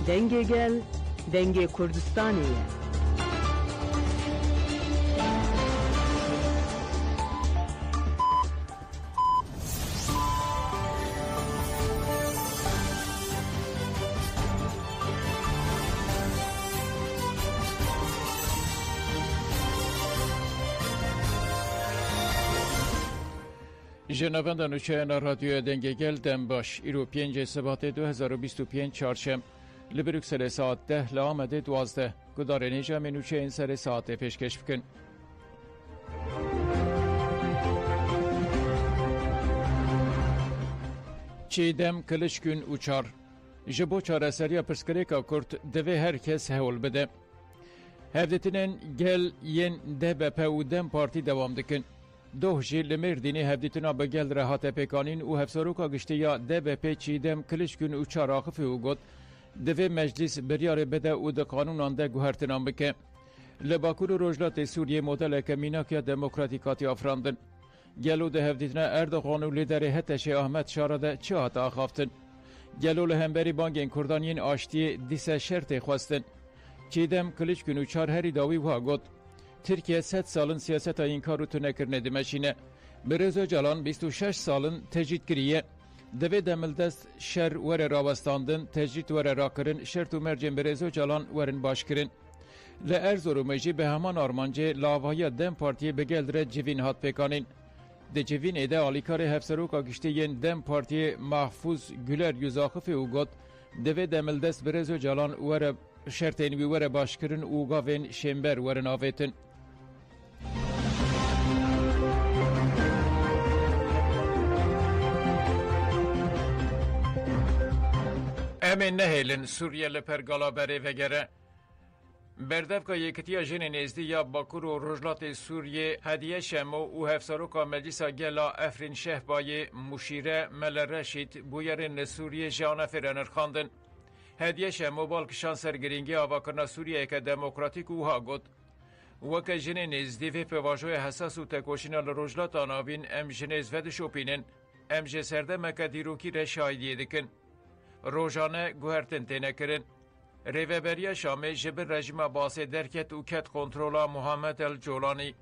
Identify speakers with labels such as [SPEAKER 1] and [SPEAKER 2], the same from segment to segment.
[SPEAKER 1] دنگ گل دنگ کردستانیه.
[SPEAKER 2] جنابان دانوچهان رادیو دنگ گل دم باش ایرو 5 سبات 2025 چهارشنبه لبروکسل ساعت 10 لآمده 12 گدار نیجا منوچه این سر ساعت پیشکش بکن. چیدم کلشکن اوچار جبو چاره سریا پرسکریکا کرد دوی هر کس هول بده. هفدتنین گل ین ده بپا و دم پارتی دوام دکن. دوه جی لمردینی هفدیتنا بگل رهات پیکانین و هفساروکا گشتی یا ده بپی چیدم کلشکن اوچار آخفی و گد دوی مجلس بریار بده و ده قانون آنده گوهرتنام بکه. لباکور روجلات سوریه مدل کمیناکیا دموکراتیکاتی افراندن. گلو ده هفدیتنا اردوغان و لیدر هتش احمد شارده چه هاتا آخافتن. گلو لهمبری بانگین کردانین آشتی دیسه شرط خواستن. چیدم کلشکن اوچار هری داوی وها گد. ترکیه 100 سالن سیاست این کارو تو نکرنه دمشینه. برزو جلان 26 سالن تجدید کریه. دوی دملدست شر ور راوستاندن تجدید ور راکرن شرط و مرجن برزو جلان ورن باش کرن. لارزورو مجی به همان آرمانجه لاوهای دم پارتی بگل ره جوین هات پیکانین. ده جوین ایده آلیکار هفسروکا گشتی ین دم پارتی محفوظ گلر یوزاخف او گد دوی دملدست برزو جلان ور شرطین وی ور باش کرن او گاوین شمبر ورن آویتن. امین نهیلن سوریه لپرگالا بره وگره. بردفکا یکتیا جن نزدی یا باکور و رجلات سوریه هدیه شمو و هفساروکا مجلسا گلا افرین شهبای مشیره مل رشید بویرین سوریه جانه فرنر خاندن. هدیه شمو بالکشان سرگرینگی آواکرنا سوریه که دموکراتیک اوها گد. وکه جن نزدی و پواجوی حساس و تکوشینا لرجلات آناوین ام جنیز ود شوپینن ام جسرده مکه دیروکی رشایدیه دکن. روزانه گوهرتن تینه کرن. ریوبریا شامه جبر رژیم باسه درکت و کت کنترولا محمد الجولانی.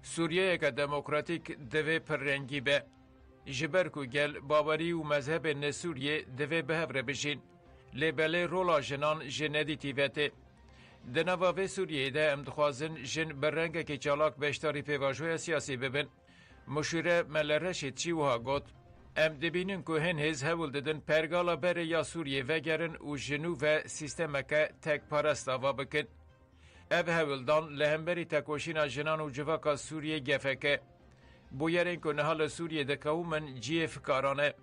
[SPEAKER 2] سوریه که دموکراتیک دوی پررنگی به. جبر کو گل باوری و مذهب نسوریه دوی بهوره بشین. لیبله رولا جنان جندی تیوته. دنواوی سوریه ده امدخوازن جن بررنگه که چالاک بشتاری پیواجوی سیاسی ببین. مشیره ملرشید چی وها گد. ام دبینن که هن هز هول ددن پرگالا بره یا سوریه وگرن و جنو و سیستمکه تک پرست آوا بکن. او هولدان لهمبری تکوشینا جنان و جواکا سوریه گفکه. بویرین که نحال سوریه دکاو من جیف کارانه.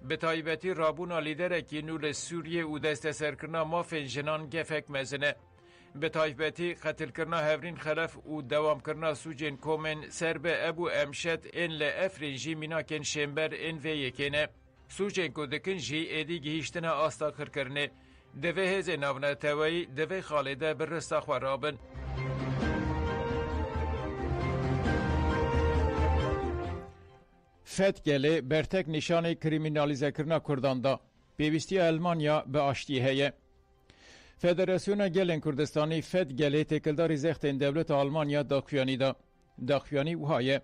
[SPEAKER 2] به تایبتی رابونا لیدره که نول سوریه و دست سرکرنا مافین جنان گفک مزنه. به تایبتی قتل کرنا هفرین خلف و دوام کرنا سوجین کومن سر به ابو امشد این لافرین جی میناکن شمبر این و یکینه. سوجین که دکن جی ایدی گهیشتن آستاکر کرنه. دوه هز ناونه توایی دوه خالده بر رستا خوارابن. فتگله برتک نشان کریمینالیزه کرنا کردان دا. پیوستی المانیا به آشتی هیه. فدراسیون گلن کردستانی فد گله تکلداری زختین دولت آلمانیا داخویانی دا. داخویانی وهایه.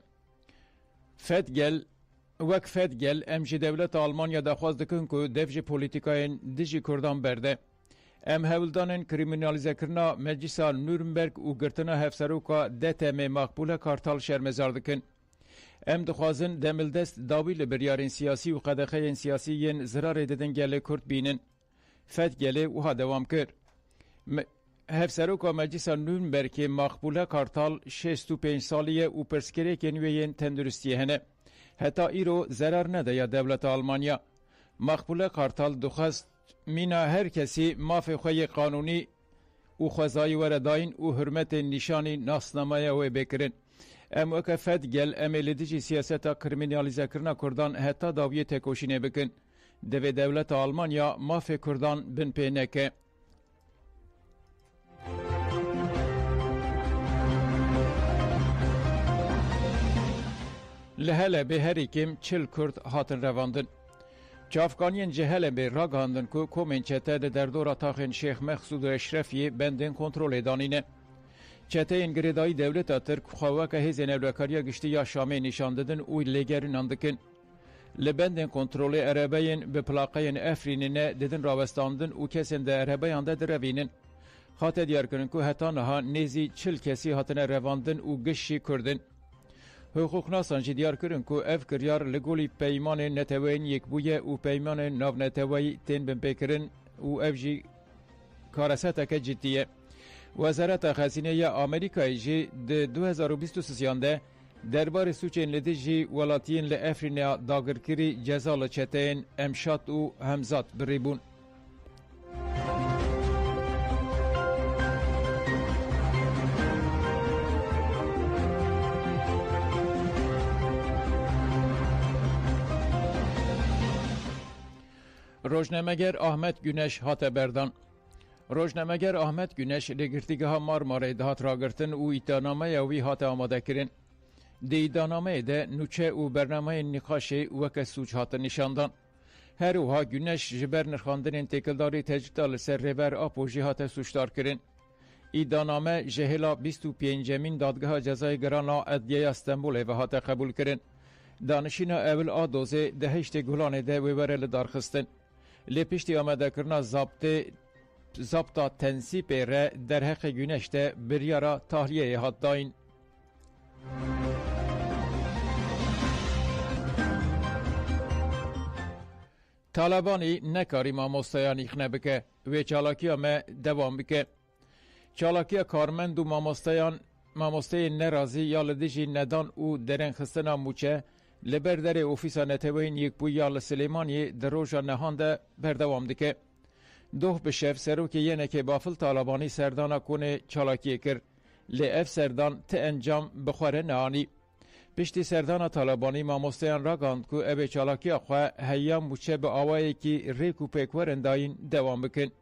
[SPEAKER 2] فد گل وک فد گل امجی دولت آلمانیا دخواست دکن که دفج پولیتیکاین دیجی کردان برده. ام هولدانن کریمینالیزه کرنا مجلسا نورنبرگ و گرتنا هفسروکا دتم مقبوله کارتال شرمزار دکن. ام دخوازن دملدست داویل بریارین سیاسی و قدخین سیاسیین زرار ددن گله کرد بینن. فد گله وها دوام کرد. هفسروکا مجلسا نورنبرگ مقبوله کارتال 65 سالیه و پرسکره کنویین تندرستیه هنه. حتی ایرو ضرر نده یا دولت آلمانیا. مقبوله کارتال دخواست مینا هر کسی ماف خوی قانونی و خوزایی ورداین و حرمت نشانی ناسنامه و بکرن. ام وکه فد گل امیلیدیجی سیاستا کرمینالیزه کرنا کردان حتی داویه تکوشینه بکن. دوی دولت آلمانیا ماف کردان بن پینکه. لهله به هر کم 40 کرد هاتن رواندن. Çavkaniyên cehele bê ragandin ku komên çete li derdora taxên Şêx Mexsûd û Eşrefiyê bendên kontrolê danîne. Çeteyên girêdayî dewleta Tirk xweweke hêzên ewlekariya giştî ya Şamê nîşan didin û lêgerinan dikin. Li bendên kontrolê erebeyên bi plaqeyên Efrînê ne didin rawestandin û kesên de erebeyan de direvînin. Hate diyarkirin ku heta niha nêzî 40 kesî hatine revandin û gişî Kurdin. Hukuknasan jî diyar kirin ku ev kiryar li golî peymanên neteweyên yekbûyê û peymanên navneteweyî tên bin pêkirin û ev jî kareseteke ciddî ye. Wezareta Xezînê ya Amerîkayê jî di 2023 de derbarê sûçên li dijî welatiyên li Efrînê dagirkirî ceza li çeteyên Emşat û Hemzat birîbûn. Rojnameger Ahmet Güneş hate berdan. Rojnameger Ahmet Güneş li girtîgeha Marmarayê dihat ragirtin û îddianameya wî hate amadekirin. Di îddianameyê de nûçe û bernameyên nîqaşê weke sûç hatin nîşandan. Her wiha Güneş ji ber nirxandinên têkildarî tecrîta li ser rêber Apo jî hate sûçdar kirin. Îddianame ji hêla 25-emîn dadgeha cezayê girana Edliyeya Stenbolê ve hate qebûl kirin. Danişîna Evil Adozê di heştê Gulanê de wê were li darxistin. Lê piştî amadekirina zabta tensîpê re derheqê Güneş de biryara tahliyeyê hat dayîn. Talebanî nekarî mamosteyan îxne bike, wê çalakiya me devam bike. Çalakiya karmend û mamosteyên nerazî ya li dijî nedan û derengxistina mûçe li ber derê ofîsa neteweyên yekbûyî li Silêmaniyê di roja nehan de berdewam dike. Doh bi şev serokê yenekê bafil Talebanî serdana konê çalakiyê kir. Lê ev serdan ti encam bi xwe re neanî. Piştî serdana Talebanî mamosteyan ragand ku ev ê çalakiya xwe heya mûçe bi awayekî rêk û pêkwerin dayîn dewam bikin.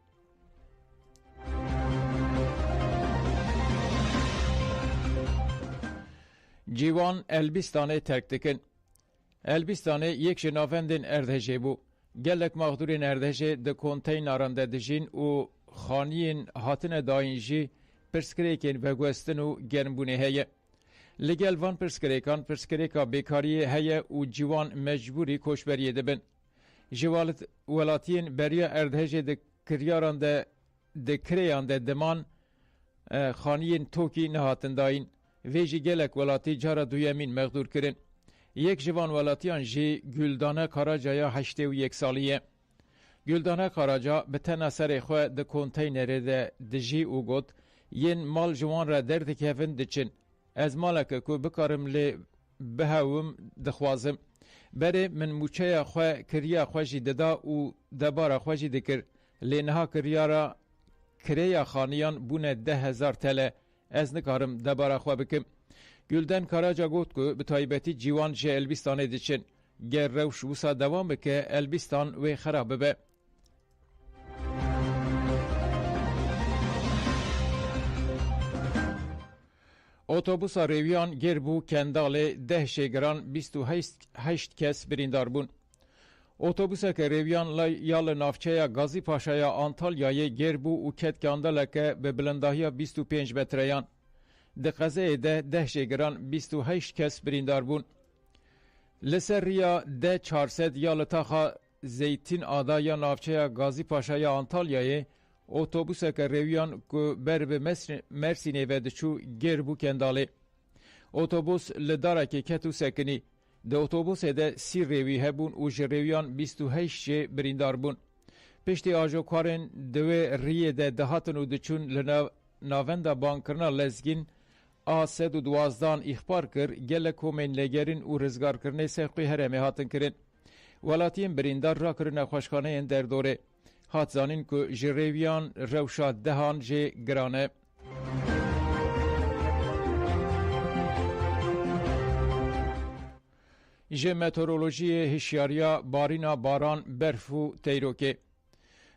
[SPEAKER 2] Cîwan Elbîstanê terk dikin. Elbîstanê yek ji navendên erdhejê bû. Gelek maxdûrên erdhejê di konteyneran de dijîn û xaniyên hatine dayîn jî pirsgirêkên veguestin û germbûnê heye. Li gel van pirsgirêkan pirsgirêka bêkariyê heye û cîwan mecbûrî koçberiyê dibin. Ji welatiyên beriya erdhejê di kiryaran de di kirêyan de diman xaniyên tokî nehatin dayîn. Vê jî gelek welatî cara duyemîn mexdûr kirin. Yek ji van welatiyan jî Güldane Karacaya 81 salî ye. Güldane Karaca bi tena serê xwe di konteynerê de dijî û got yên mal ji wan re derdikevin diçin. Ez maleke ku bikarim lê bihewim dixwazim. Berê min mûçeya xwe kiriya xwe jî dida û debara xwe jî dikir. Lê niha kiryara kirêya xaniyan bûne 10,000 tele. Ez nikarim debara xwe bikim. Gülden Karaca got ku bi taybetî cîwan ji Elbîstanê diçin. Ger rewş wisa dewam bike Elbîstan wê xerab bibe. Otobûsa rêwiyan ger bû Kendalê 10 şêgiran 28 kes birîndar bûn. Otobûseke rêwiyan ya li navçeya Gazî Paşaya Antalyayê ger bû û ket Kendaleke bi bilindahiya 25 metreyan. Di qezeyê de 10 şêgiran 28 kes birîndar bûn. Li ser riya D400 ya li taxa Zeytin Ada ya navçeya Gazî Paşaya Antalyayê otobûseke rêwiyan ku ber bi Mersînê ve diçû ger bû Kendalê. Otobûs li darekê ket û sekinî. Di otobûsê de 30 rêwî hebûn û ji rêwiyan 28 jê birîndar bûn. Piştî ajokarên di wê riyê de dihatin û diçûn li navenda bankirina lezgîn A112 îxbar kir gelek komên lêgerin û rizgarkirinê Sexwê Herêmê hatin kirin. Welatiyên birîndar rakirine xweşxaneyên derdorê. Hat zanîn ku ji rêwiyan rewşa dehan jê giran e. Ji meteorolojiyê hişyariya barîna baran, berf û teyrokê.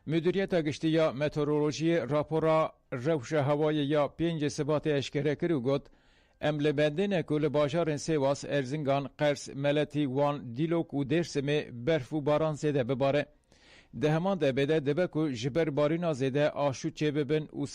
[SPEAKER 2] Müdüriyeta Giştî ya Meteorolojiyê rapora rewşa hewayê ya 5 Sibatê eşkere kir û got ام لبندن که لباجارن سیواس ارزنگان قرس ملتی وان دیلوک و درسمه برف و باران زیده بباره. ده همان ده بده دبه که جبر بارینا زیده آشو چه ببن و